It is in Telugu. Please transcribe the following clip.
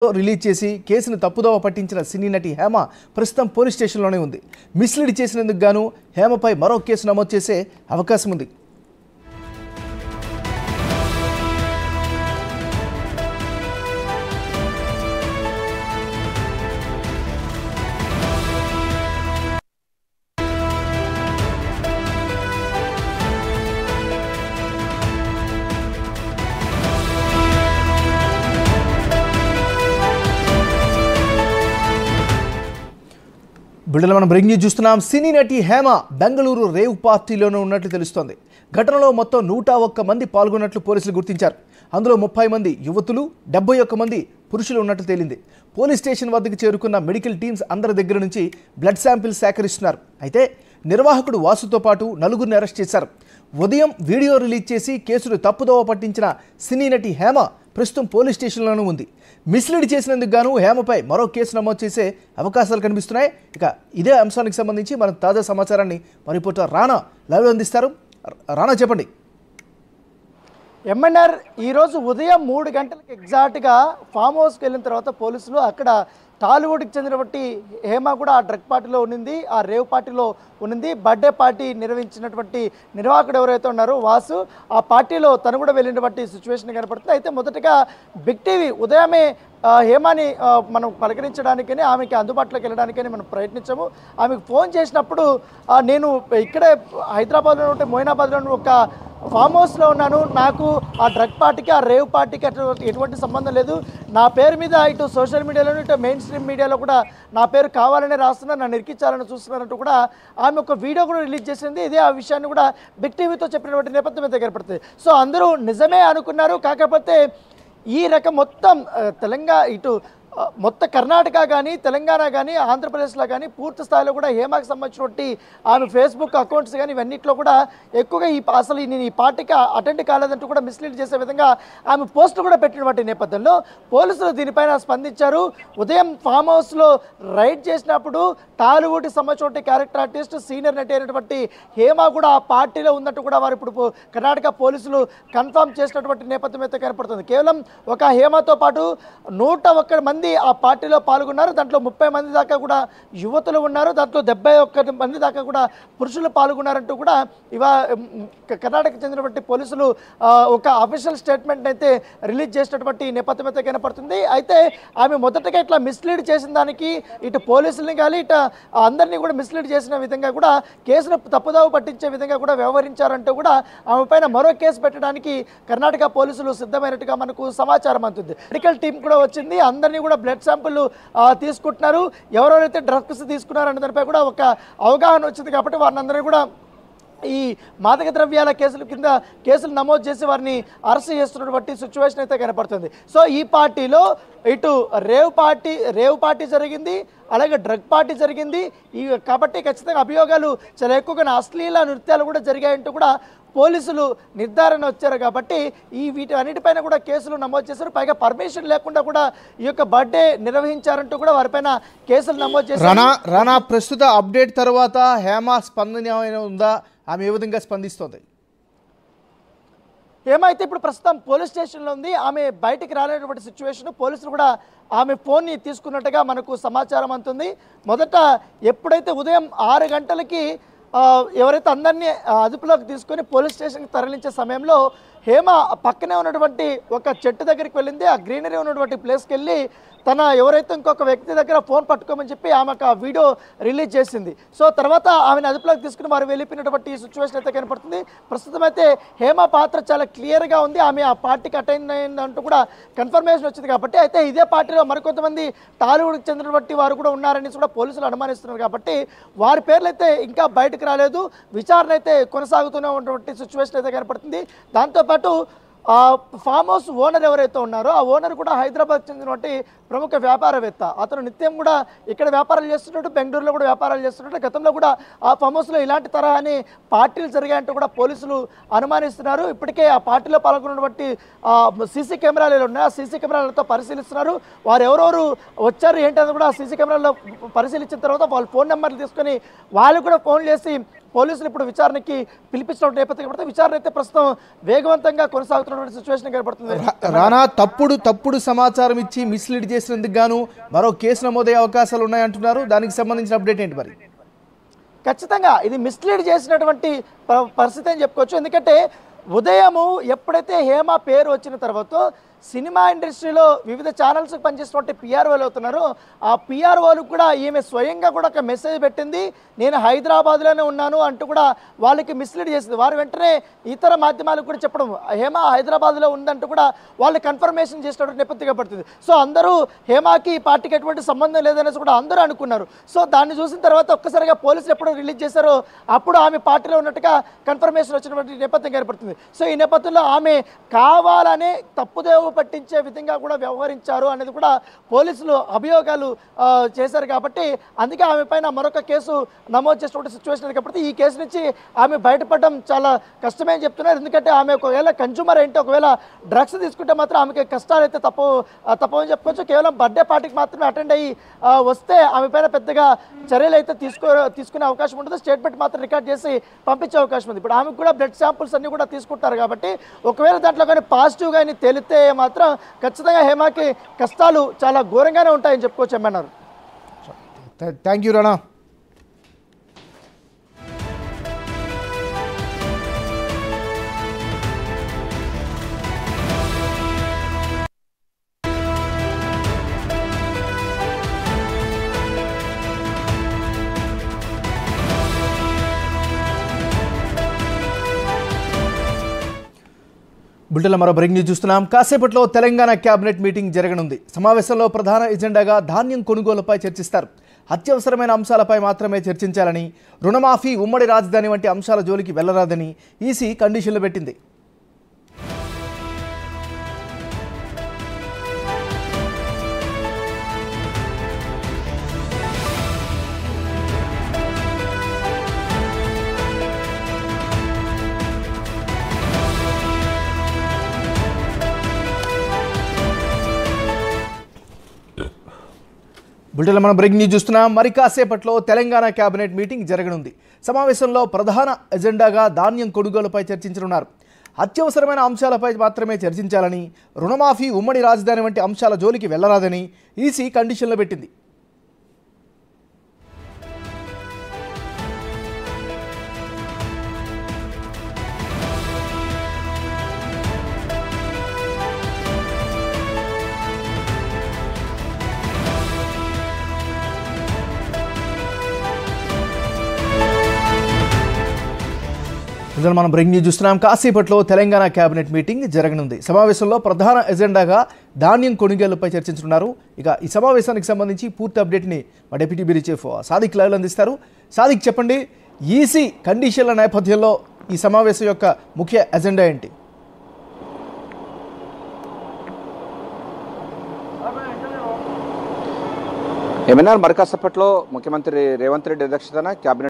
రిలీజ్ చేసి కేసును తప్పుదోవ పట్టించిన సినీ నటి హేమ ప్రస్తుతం పోలీస్ స్టేషన్లోనే ఉంది. మిస్లీడ్ చేసినందుకు గాను హేమపై మరో కేసు నమోదు చేసే అవకాశం ఉంది. బిడ్డలు మనం బ్రేకింగ్ న్యూస్ చూస్తున్నాం. సినీ నటి హేమ బెంగళూరు రేవ్ పార్టీలోనే ఉన్నట్లు తెలుస్తోంది. ఘటనలో మొత్తం 101 మంది పాల్గొన్నట్లు పోలీసులు గుర్తించారు. అందులో 30 మంది యువతులు, 71 మంది పురుషులు ఉన్నట్లు తేలింది. పోలీస్ స్టేషన్ వద్దకు చేరుకున్న మెడికల్ టీమ్స్ అందరి దగ్గర నుంచి బ్లడ్ శాంపిల్స్ సేకరిస్తున్నారు. అయితే నిర్వాహకుడు వాసుతో పాటు నలుగురిని అరెస్ట్ చేశారు. ఉదయం వీడియో రిలీజ్ చేసి కేసును తప్పుదోవ పట్టించిన సినీ నటి హేమ ప్రస్తుతం పోలీస్ స్టేషన్లోనూ ఉంది. మిస్లీడ్ చేసినందుకు గాను హేమపై మరో కేసు నమోదు చేసే అవకాశాలు కనిపిస్తున్నాయి. ఇక ఇదే అంశానికి సంబంధించి మనం తాజా సమాచారాన్ని మన రిపోర్టర్ రానా లైవ్లో అందిస్తారు. రానా, చెప్పండి. ఎంఎన్ఆర్ ఈరోజు ఉదయం 3 గంటలకు ఎగ్జాక్ట్గా ఫామ్ హౌస్కి వెళ్ళిన తర్వాత పోలీసులు అక్కడ టాలీవుడ్కి చెందినటువంటి హేమ కూడా ఆ డ్రగ్ పార్టీలో ఉన్నింది, ఆ రేవ్ పార్టీలో ఉన్నింది. బర్త్డే పార్టీ నిర్వహించినటువంటి నిర్వాహకుడు ఎవరైతే ఉన్నారో వాసు, ఆ పార్టీలో తను కూడా వెళ్ళినటువంటి సిచ్యువేషన్ కనపడుతుంది. అయితే మొదటగా బిగ్ టీవీ ఉదయమే హేమాని మనం పలకరించడానికని, ఆమెకి అందుబాటులోకి వెళ్ళడానికని మనం ప్రయత్నించాము. ఆమెకు ఫోన్ చేసినప్పుడు నేను ఇక్కడే హైదరాబాద్లో ఉంటే మొయినాబాద్లో ఒక ఫామ్ హౌస్లో ఉన్నాను, నాకు ఆ డ్రగ్ పార్టీకి ఆ రేవ్ పార్టీకి ఎటువంటి సంబంధం లేదు, నా పేరు మీద ఇటు సోషల్ మీడియాలోనూ ఇటు మెయిన్ స్ట్రీమ్ మీడియాలో కూడా నా పేరు కావాలనే రాస్తున్నారు, నన్ను ఇరికించాలని చూస్తున్నారంటూ కూడా ఆమె ఒక వీడియో కూడా రిలీజ్ చేసింది. ఇదే ఆ విషయాన్ని కూడా బిగ్ టీవీతో చెప్పినటువంటి నేపథ్యం అయితే కనపడుతుంది. సో అందరూ నిజమే అనుకున్నారు. కాకపోతే ఈ రకం మొత్తం తెలంగాణ ఇటు మొత్తం కర్ణాటక కానీ తెలంగాణ కానీ ఆంధ్రప్రదేశ్లో కానీ పూర్తి స్థాయిలో కూడా హేమకు సంబంధించినటువంటి ఆమె ఫేస్బుక్ అకౌంట్స్ కానీ ఇవన్నిట్లో కూడా ఎక్కువగా అసలు నేను ఈ పార్టీకి అటెండ్ కాలేదంటూ కూడా మిస్లీడ్ చేసే విధంగా ఆమె పోస్టులు కూడా పెట్టినటువంటి నేపథ్యంలో పోలీసులు దీనిపైన స్పందించారు. ఉదయం ఫామ్ హౌస్లో రైడ్ చేసినప్పుడు టాలీవుడ్కి సంబంధించినటువంటి క్యారెక్టర్ ఆర్టిస్ట్ సీనియర్ నటి అయినటువంటి హేమ కూడా ఆ పార్టీలో ఉన్నట్టు కూడా వారు ఇప్పుడు కర్ణాటక పోలీసులు కన్ఫర్మ్ చేసినటువంటి నేపథ్యం అయితే కనపడుతుంది. కేవలం ఒక హేమతో పాటు 101 మంది ఆ పార్టీలో పాల్గొన్నారు. దాంట్లో 30 మంది దాకా కూడా యువతులు ఉన్నారు, దాంట్లో 71 మంది దాకా కూడా పురుషులు పాల్గొన్నారంటూ కూడా కర్ణాటకకు చెందినటువంటి పోలీసులు ఒక అఫీషియల్ స్టేట్మెంట్ అయితే రిలీజ్ చేసినటువంటి నేపథ్యం అయితే కనపడుతుంది. అయితే ఆమె మొదటగా ఇట్లా మిస్లీడ్ చేసిన దానికి ఇటు పోలీసుల్ని కానీ ఇటు అందరినీ కూడా మిస్లీడ్ చేసిన విధంగా కూడా కేసును తప్పుదావ పట్టించే విధంగా కూడా వ్యవహరించారంటూ కూడా ఆమె పైన మరో కేసు పెట్టడానికి కర్ణాటక పోలీసులు సిద్ధమైనట్టుగా మనకు సమాచారం అందుతుంది. మెడికల్ టీం కూడా వచ్చింది, అందరినీ కూడా బ్లడ్ శాంపుల్ తీసుకుంటున్నారు. ఎవరెవరైతే డ్రగ్స్ తీసుకున్నారనే దానిపై కూడా ఒక అవగాహన వచ్చింది. కాబట్టి వారిని అందరినీ కూడా ఈ మాదక ద్రవ్యాల కేసుల కింద కేసులు నమోదు చేసి వారిని అరెస్ట్ చేస్తున్నటువంటి సిచ్యువేషన్ అయితే కనపడుతుంది. సో ఈ పార్టీలో ఇటు రేవ్ పార్టీ జరిగింది, అలాగే డ్రగ్ పార్టీ జరిగింది. కాబట్టి ఖచ్చితంగా అభియోగాలు చాలా ఎక్కువగా అశ్లీల నృత్యాలు కూడా జరిగాయంటూ కూడా పోలీసులు నిర్ధారణ వచ్చారు. కాబట్టి వీటి అన్నిటిపైన కూడా కేసులు నమోదు చేశారు. పైగా పర్మిషన్ లేకుండా కూడా ఈ యొక్క బర్త్డే నిర్వహించారంటూ కూడా వారిపైన కేసులు నమోదు చేశారు. రానా, ప్రస్తుత అప్డేట్ తర్వాత హేమ స్పందన ఉందా? ఆమె ఏ విధంగా స్పందిస్తోంది? ఏమైతే ఇప్పుడు ప్రస్తుతం పోలీస్ స్టేషన్లో ఉంది. ఆమె బయటికి రాలేనటువంటి సిచ్యువేషన్. పోలీసులు కూడా ఆమె ఫోన్ని తీసుకున్నట్టుగా మనకు సమాచారం అందుతుంది. మొదట ఎప్పుడైతే ఉదయం 6 గంటలకి ఎవరైతే అందరినీ అదుపులోకి తీసుకొని పోలీస్ స్టేషన్కి తరలించే సమయంలో హేమ పక్కనే ఉన్నటువంటి ఒక చెట్టు దగ్గరికి వెళ్ళింది. ఆ గ్రీనరీ ఉన్నటువంటి ప్లేస్కి వెళ్ళి తన ఎవరైతే ఇంకొక వ్యక్తి దగ్గర ఫోన్ పట్టుకోమని చెప్పి ఆమెకు ఆ వీడియో రిలీజ్ చేసింది. సో తర్వాత ఆమెను అదుపులోకి తీసుకుని వారు వెళ్ళిపోయినటువంటి సిచ్యువేషన్ అయితే కనపడుతుంది. ప్రస్తుతం అయితే హేమ పాత్ర చాలా క్లియర్గా ఉంది. ఆమె ఆ పార్టీకి అటెండ్ అయిందంటూ కూడా కన్ఫర్మేషన్ వచ్చింది. కాబట్టి అయితే ఇదే పార్టీలో మరికొంతమంది టాలీవుడ్కి చెందినటువంటి వారు కూడా ఉన్నారని కూడా పోలీసులు అనుమానిస్తున్నారు. కాబట్టి వారి పేర్లు అయితే ఇంకా బయటకు రాలేదు. విచారణ అయితే కొనసాగుతూనే ఉన్నటువంటి సిచ్యువేషన్ అయితే కనపడుతుంది. దాంతోపాటు ఫామ్ హౌస్ ఓనర్ ఎవరైతే ఉన్నారో ఆ ఓనర్ కూడా హైదరాబాద్ చెందినటువంటి ప్రముఖ వ్యాపారవేత్త. అతను నిత్యం కూడా ఇక్కడ వ్యాపారాలు చేస్తున్నట్టు, బెంగళూరులో కూడా వ్యాపారాలు చేస్తున్నట్టు, గతంలో కూడా ఆ ఫామ్ హౌస్లో ఇలాంటి తరహాని పార్టీలు జరిగాయంటూ కూడా పోలీసులు అనుమానిస్తున్నారు. ఇప్పటికే ఆ పార్టీలో పాల్గొన్నటువంటి సీసీ కెమెరాలు ఉన్నాయి, ఆ సీసీ కెమెరాలతో పరిశీలిస్తున్నారు. వారు ఎవరెవరు వచ్చారు ఏంటని కూడా సీసీ కెమెరాల్లో పరిశీలించిన తర్వాత వాళ్ళ ఫోన్ నెంబర్లు తీసుకొని వాళ్ళు కూడా ఫోన్ చేసి పోలీసులు ఇప్పుడు విచారణకి పిలిపించిన నేపథ్యం కనబడుతుంది. విచారణ అయితే ప్రస్తుతం వేగవంతంగా కొనసాగుతున్నటువంటి సిచ్యువేషన్ కనబడుతుంది. రానా, తప్పుడు సమాచారం ఇచ్చి మిస్లీడ్ చేసినందుకు గాను మరో కేసు నమోదయ్యే అవకాశాలు ఉన్నాయంటున్నారు. దానికి సంబంధించిన అప్డేట్ ఏంటి మరి? ఖచ్చితంగా ఇది మిస్లీడ్ చేసినటువంటి పరిస్థితి అని చెప్పుకోవచ్చు. ఎందుకంటే ఉదయము ఎప్పుడైతే హేమ పేరు వచ్చిన తర్వాత సినిమా ఇండస్ట్రీలో వివిధ ఛానల్స్కి పనిచేసినటువంటి పిఆర్ఓలు అవుతున్నారు. ఆ పిఆర్ఓలు కూడా ఈమె స్వయంగా కూడా ఒక మెసేజ్ పెట్టింది, నేను హైదరాబాద్లోనే ఉన్నాను అంటూ కూడా వాళ్ళకి మిస్లీడ్ చేసింది. వారు వెంటనే ఇతర మాధ్యమాలకు కూడా చెప్పడం హేమ హైదరాబాద్లో ఉందంటూ కూడా వాళ్ళు కన్ఫర్మేషన్ చేసినటువంటి నేపథ్యంగా పడుతుంది. సో అందరూ హేమకి ఈ పార్టీకి ఎటువంటి సంబంధం లేదనేసి కూడా అందరూ అనుకున్నారు. సో దాన్ని చూసిన తర్వాత ఒక్కసారిగా పోలీసులు ఎప్పుడు రిలీజ్ చేశారో అప్పుడు ఆమె పార్టీలో ఉన్నట్టుగా కన్ఫర్మేషన్ వచ్చినటువంటి నేపథ్యం ఏర్పడుతుంది. సో ఈ నేపథ్యంలో ఆమె కావాలనే తప్పుదేవు పట్టించే విధంగా కూడా వ్యవహరించారు అనేది కూడా పోలీసులు అభియోగాలు చేశారు. కాబట్టి అందుకే ఆమె పైన మరొక కేసు నమోదు చేసినటువంటి సిచ్యువేషన్ కాబట్టి ఈ కేసు నుంచి ఆమె బయటపడడం చాలా కష్టమే అని చెప్తున్నారు. ఎందుకంటే ఆమె ఒకవేళ కన్జ్యూమర్ ఏంటి, ఒకవేళ డ్రగ్స్ తీసుకుంటే మాత్రం ఆమెకి కష్టాలు అయితే తప్పని చెప్పుకోవచ్చు. కేవలం బర్త్డే పార్టీకి మాత్రమే అటెండ్ అయ్యి వస్తే ఆమె పైన పెద్దగా చర్యలు అయితే తీసుకునే అవకాశం ఉంటుంది. స్టేట్మెంట్ మాత్రం రికార్డ్ చేసి పంపించే అవకాశం ఉంది. ఇప్పుడు ఆమెకు కూడా బ్లడ్ శాంపుల్స్ అన్ని కూడా తీసుకుంటారు కాబట్టి ఒకవేళ దాంట్లో కానీ పాజిటివ్ కానీ తేలితే మాత్రం ఖచ్చితంగా హేమకి కష్టాలు చాలా ఘోరంగానే ఉంటాయని చెప్పుకోవచ్చు అన్నారు. థ్యాంక్ యూ రానా. బులెటిన్లో మరో బ్రేకింగ్ న్యూస్ చూస్తున్నాం. కాసేపట్లో తెలంగాణ కేబినెట్ మీటింగ్ జరగనుంది. సమావేశంలో ప్రధాన ఎజెండాగా ధాన్యం కొనుగోలుపై చర్చిస్తారు. అత్యవసరమైన అంశాలపై మాత్రమే చర్చించాలని, రుణమాఫీ, ఉమ్మడి రాజధాని వంటి అంశాల జోలికి వెళ్లరాదని ఈసీ కండిషన్లు పెట్టింది. బులెటిన్లో మనం బ్రేకింగ్ న్యూస్ చూస్తున్నాం. మరి కాసేపట్లో తెలంగాణ కేబినెట్ మీటింగ్ జరగనుంది. సమావేశంలో ప్రధాన ఎజెండాగా ధాన్యం కొనుగోలుపై చర్చించనున్నారు. అత్యవసరమైన అంశాలపై మాత్రమే చర్చించాలని, రుణమాఫీ, ఉమ్మడి రాజధాని వంటి అంశాల జోలికి వెళ్లరాదని ఈసీ కండిషన్లు పెట్టింది. ఇందులో మనం బ్రేకింగ్ న్యూస్ చూస్తున్నాం. కాసేపట్లో తెలంగాణ కేబినెట్ మీటింగ్ జరగనుంది. సమావేశంలో ప్రధాన ఎజెండాగా ధాన్యం కొనుగోలుపై చర్చించుతున్నారు. ఇక ఈ సమావేశానికి సంబంధించి పూర్తి అప్డేట్ని మా డిప్యూటీ బ్యూరో చీఫ్ సాదిక్ లైవ్లో అందిస్తారు. సాదిక్, చెప్పండి, ఈసీ కండిషన్ల నేపథ్యంలో ఈ సమావేశం యొక్క ముఖ్య ఎజెండా ఏంటి? ఏమన్నారు? మరి కాసేపట్లో ముఖ్యమంత్రి రేవంత్ రెడ్డి అధ్యక్షతన కేబినెట్